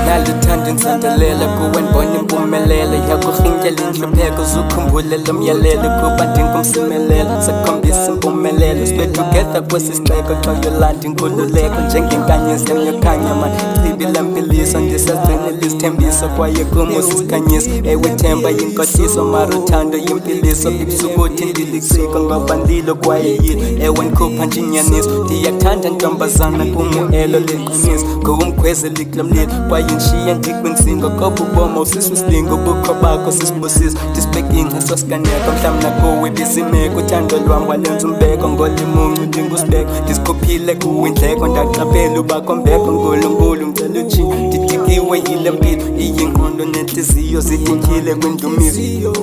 Naluthanda insandelela kuwe ndibona impumelelo yakho rhintyela inhlupheko zukhumbulele umyalelo kuba ndingumsimelelo sakhombisa impumelelo sibe together kwesi sixeko xa yolanda inkululeko njengenkanyezi emyokhanya machibi lempiliso ndisagcinela isithembiso kwaye kum usisikhanyiso ewe themba yinkohliso maruthando yimpiliso ibusukuthi ndiliciko ngoba ndilo kwaye yilo ewe ndikhupha njinyaniso ndiyakuthanda ntombazana kum elo liqiniso ngumkhwezeli kulo mlilo kwaye nshiya ndikwinsingo koba uboma usisu silingo bukho bakho sisibusiso ndisibeka ingcaso sikaneko mhlawumbi nakuwe bizimeko uthando lwam walenza umbeko ngolimuncu ndingusibeko ndisikhuphile kuwe indleko ndaqaphela ubakho mbeko ngulumbulu mcela utshinga ndidikiwe yile mpilo iyingqondo nentliziyo zitintyile kwindumiso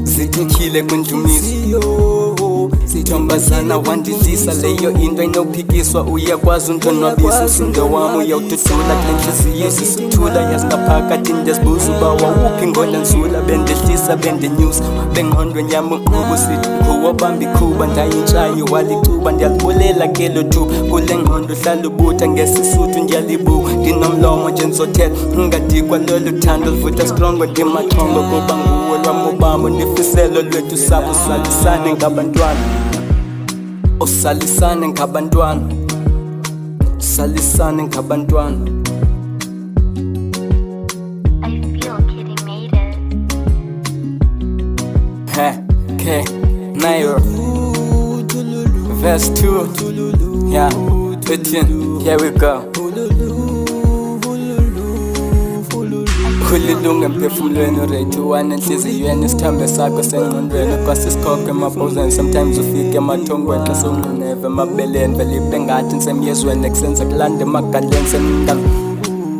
zitintyile kwindumiso sithombazana wandilisa leyo into ayinophikiswa uyakwazi untonwabisa umsindo wam uyawududula kule ntliziyo sisithula yasingaphakathi ndiyazibuza uba wawuphi ngola nzula bendehlisa bendenyusa bengqondweni yam uqhubu sithi mkhuwa bamba ikhuba ndayintshayo walicuba ndiyalibulela kelo thuba kule ngqondo hlala ubutha ngesisuthu ndiyalibuka ndinomlomo nje ndizothela ungadikwa lolu thando livutha strongo ndimaxhongo kuba nguwo lwam ubambo ndifiselo lwethu sabo salisane ngabantwana osalisane ngabantwana salisane ngabantwana Okay, Nairra verse 2, yeah, 13, here we go. Khulilunga emphefumulweni urethi wane enhliziyweni isithambe sakho sengqondweni kwasisikhokho emabhuzeni sometimes ufike emathongweni asonqineve emabeleni velipe ngathi ndisemyezweni ekusenza kulanda emagaleni senindawo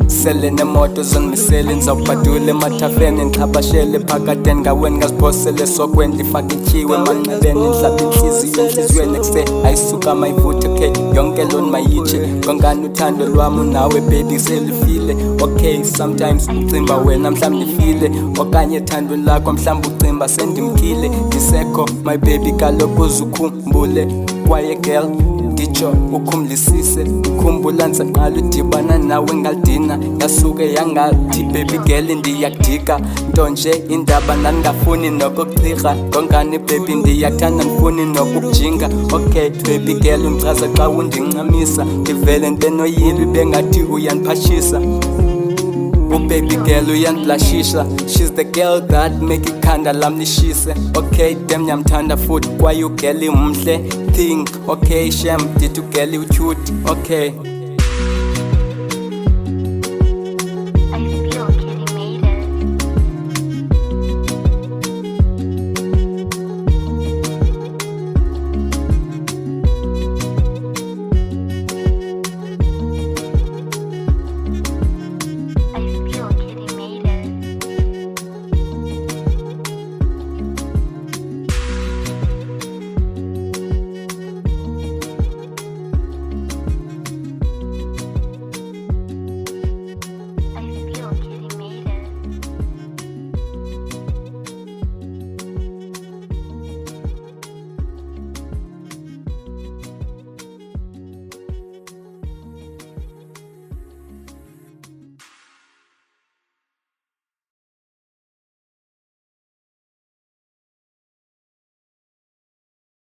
sele nemoto zongimisele ndizawubhadula emathafeni ndixhabashele phakadeni ngaweni ngaziphosele sokweni ndifake ityiwe emanxebeni ndihlabe enhliziyweni ekuse ayisuka mayivuthe okay yonke loni mayitshe ngongani uthando lwam unawe baby selifile okay sometimes ucimba wena mhlawumbi ndifile okanye thandweni lakho mhlawumbi ucimba sendimkile ndisekho my baby kaloku uzukhumbule kwaye girl nditsho ukhumlisise ukhumbula nzaqala udibana nawe ngalidina yasuke yangathi baby girl ndiyakudika nto nje indaba nandingafuni nokukucirha ngongani baby ndiyakuthanda ndifuni nokukujinga okay baby girl undichaza xa undincamisa ndivele ntenoyilwe bengathi uyandiphashisa baby girl uyandiblashisha she's the girl that make ikhanda lam lishise okay dem nyamthanda futhi kwaye ugirl imhle thing okay shem did ugirl ucute okay